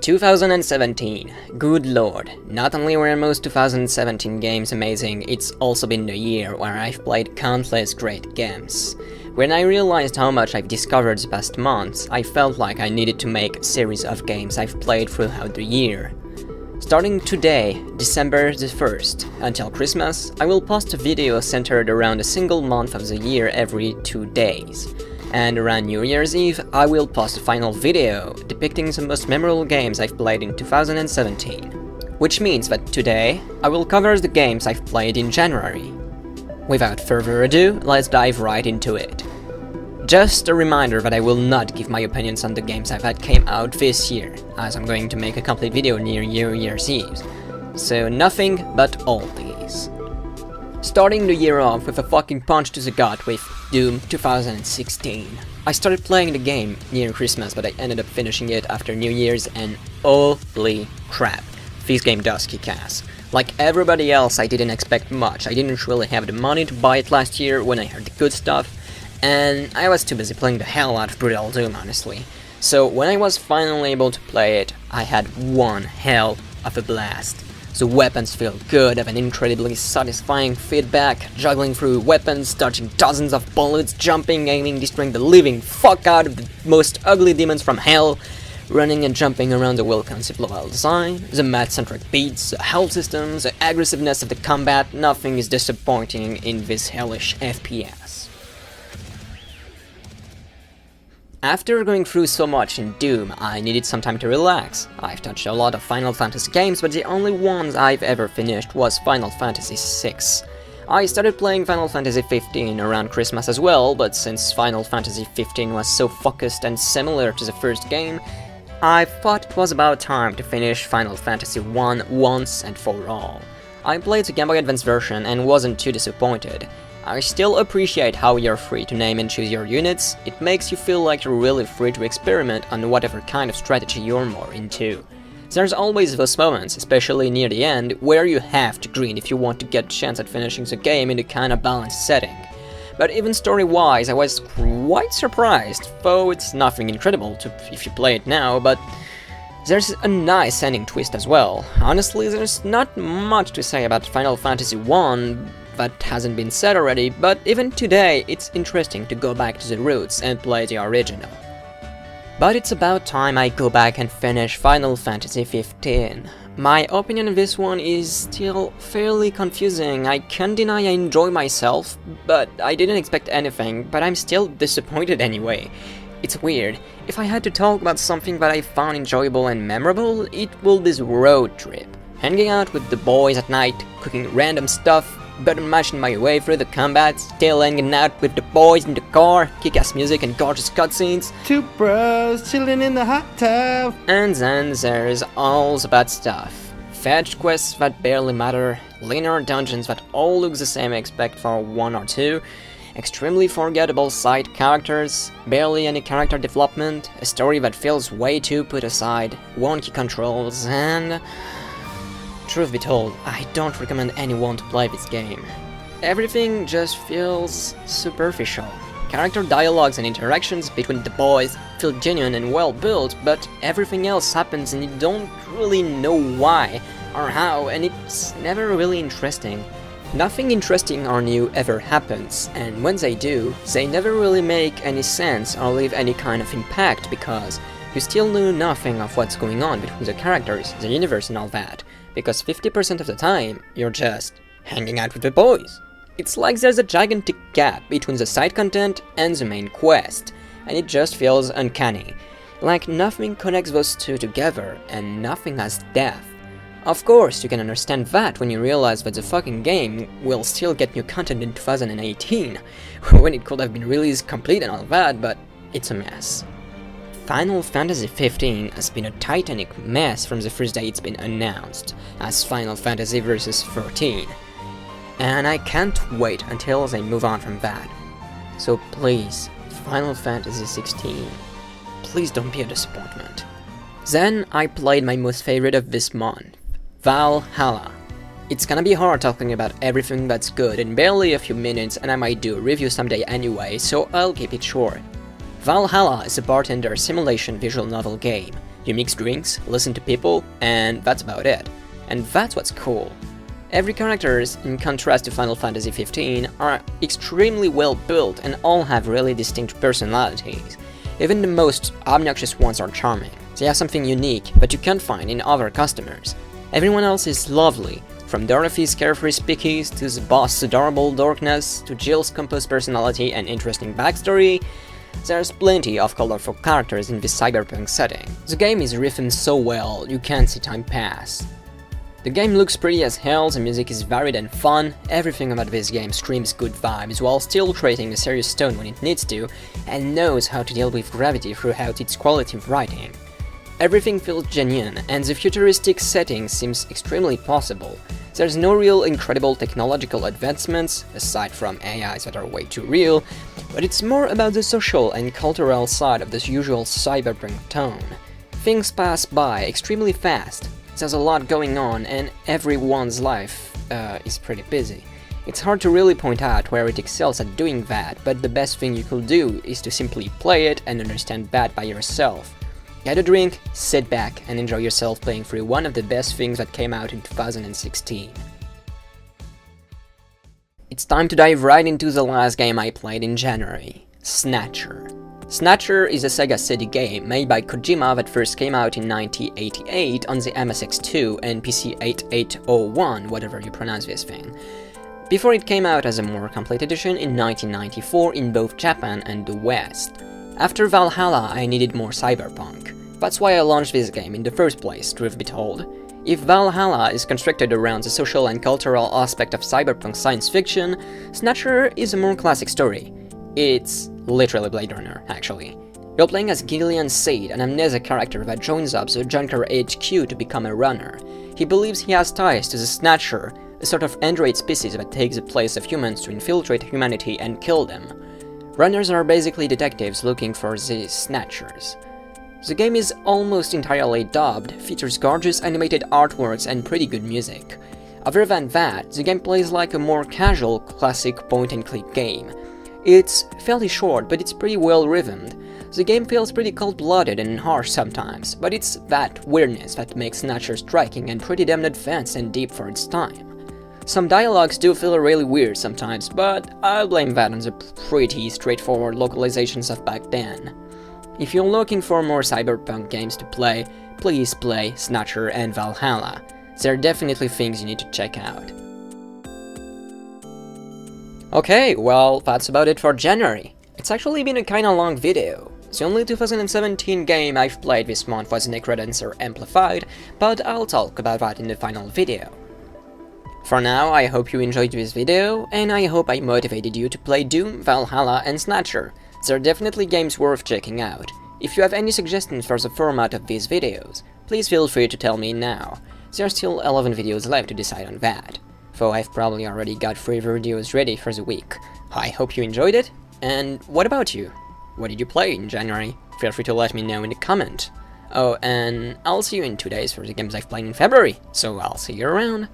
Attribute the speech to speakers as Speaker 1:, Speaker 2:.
Speaker 1: 2017. Good lord, not only were most 2017 games amazing, it's also been the year where I've played countless great games. When I realized how much I've discovered the past months, I felt like I needed to make a series of games I've played throughout the year. Starting today, December the 1st, until Christmas, I will post a video centered around a single month of the year every 2 days. And around New Year's Eve, I will post a final video depicting the most memorable games I've played in 2017. Which means that today, I will cover the games I've played in January. Without further ado, let's dive right into it. Just a reminder that I will not give my opinions on the games that came out this year, as I'm going to make a complete video near New Year's Eve. So nothing but oldies. Starting the year off with a fucking punch to the gut with Doom 2016. I started playing the game near Christmas, but I ended up finishing it after New Year's, and holy crap, this game does kick ass. Like everybody else, I didn't expect much. I didn't really have the money to buy it last year when I heard the good stuff, and I was too busy playing the hell out of Brutal Doom, honestly. So when I was finally able to play it, I had one hell of a blast. The weapons feel good, have an incredibly satisfying feedback, juggling through weapons, dodging dozens of bullets, jumping, aiming, destroying the living fuck out of the most ugly demons from hell, running and jumping around the well-conceived level design, the mad-centric beats, the health systems, the aggressiveness of the combat. Nothing is disappointing in this hellish FPS. After going through so much in Doom, I needed some time to relax. I've touched a lot of Final Fantasy games, but the only ones I've ever finished was Final Fantasy VI. I started playing Final Fantasy 15 around Christmas as well, but since Final Fantasy 15 was so focused and similar to the first game, I thought it was about time to finish Final Fantasy 1 once and for all. I played the Game Boy Advance version and wasn't too disappointed. I still appreciate how you're free to name and choose your units. It makes you feel like you're really free to experiment on whatever kind of strategy you're more into. There's always those moments, especially near the end, where you have to grind if you want to get a chance at finishing the game in a kinda balanced setting. But even story-wise, I was quite surprised, though it's nothing incredible if you play it now, but there's a nice ending twist as well. Honestly, there's not much to say about Final Fantasy 1, that hasn't been said already, but even today it's interesting to go back to the roots and play the original. But it's about time I go back and finish Final Fantasy 15. My opinion on this one is still fairly confusing. I can't deny I enjoy myself, but I didn't expect anything, but I'm still disappointed anyway. It's weird. If I had to talk about something that I found enjoyable and memorable, it will be this road trip. Hanging out with the boys at night, cooking random stuff, button mashing my way through the combat, still hanging out with the boys in the car, kick-ass music and gorgeous cutscenes.
Speaker 2: Two bros chilling in the hot tub.
Speaker 1: And then there's all the bad stuff. Fetch quests that barely matter, linear dungeons that all look the same except for one or two, extremely forgettable side characters, barely any character development, a story that feels way too put aside, wonky controls, and truth be told, I don't recommend anyone to play this game. Everything just feels superficial. Character dialogues and interactions between the boys feel genuine and well built, but everything else happens and you don't really know why or how, and it's never really interesting. Nothing interesting or new ever happens, and when they do, they never really make any sense or leave any kind of impact because you still know nothing of what's going on between the characters, the universe and all that. Because 50% of the time, you're just hanging out with the boys. It's like there's a gigantic gap between the side content and the main quest, and it just feels uncanny. Like nothing connects those two together, and nothing has depth. Of course, you can understand that when you realize that the fucking game will still get new content in 2018, when it could have been released complete and all that, but it's a mess. Final Fantasy 15 has been a titanic mess from the first day it's been announced, as Final Fantasy Versus 14. And I can't wait until they move on from that. So please, Final Fantasy 16, please don't be a disappointment. Then I played my most favorite of this month, Valhalla. It's gonna be hard talking about everything that's good in barely a few minutes, and I might do a review someday anyway, so I'll keep it short. Valhalla is a bartender simulation visual novel game. You mix drinks, listen to people, and that's about it. And that's what's cool. Every characters, in contrast to Final Fantasy XV, are extremely well built and all have really distinct personalities. Even the most obnoxious ones are charming. They have something unique that you can't find in other customers. Everyone else is lovely, from Dorothy's carefree speakies to the boss's adorable dorkness to Jill's composed personality and interesting backstory. There's plenty of colorful characters in this cyberpunk setting. The game is written so well, you can't see time pass. The game looks pretty as hell, the music is varied and fun, everything about this game screams good vibes while still creating a serious tone when it needs to, and knows how to deal with gravity throughout its quality of writing. Everything feels genuine, and the futuristic setting seems extremely possible. There's no real incredible technological advancements, aside from AIs that are way too real, but it's more about the social and cultural side of this usual cyberpunk tone. Things pass by extremely fast, there's a lot going on, and everyone's life is pretty busy. It's hard to really point out where it excels at doing that, but the best thing you could do is to simply play it and understand that by yourself. Get a drink, sit back, and enjoy yourself playing through one of the best things that came out in 2016. It's time to dive right into the last game I played in January, Snatcher. Snatcher is a Sega CD game made by Kojima that first came out in 1988 on the MSX2 and PC 8801, whatever you pronounce this thing, before it came out as a more complete edition in 1994 in both Japan and the West. After Valhalla, I needed more cyberpunk. That's why I launched this game in the first place, truth be told. If Valhalla is constructed around the social and cultural aspect of cyberpunk science fiction, Snatcher is a more classic story. It's literally Blade Runner, actually. You're playing as Gillian Seed, an amnesia character that joins up the Junker HQ to become a runner. He believes he has ties to the Snatcher, a sort of android species that takes the place of humans to infiltrate humanity and kill them. Runners are basically detectives looking for the Snatchers. The game is almost entirely dubbed, features gorgeous animated artworks and pretty good music. Other than that, the game plays like a more casual, classic point-and-click game. It's fairly short, but it's pretty well rhythmed. The game feels pretty cold-blooded and harsh sometimes, but it's that weirdness that makes Snatcher striking and pretty damn advanced and deep for its time. Some dialogues do feel really weird sometimes, but I'll blame that on the pretty straightforward localizations of back then. If you're looking for more cyberpunk games to play, please play Snatcher and Valhalla. They're definitely things you need to check out. Okay, well, that's about it for January. It's actually been a kinda long video. The only 2017 game I've played this month was Necrodancer Amplified, but I'll talk about that in the final video. For now, I hope you enjoyed this video, and I hope I motivated you to play Doom, Valhalla and Snatcher. They're definitely games worth checking out. If you have any suggestions for the format of these videos, please feel free to tell me now. There are still 11 videos left to decide on that, though I've probably already got 3 videos ready for the week. I hope you enjoyed it, and what about you? What did you play in January? Feel free to let me know in the comment. Oh, and I'll see you in 2 days for the games I've played in February, so I'll see you around.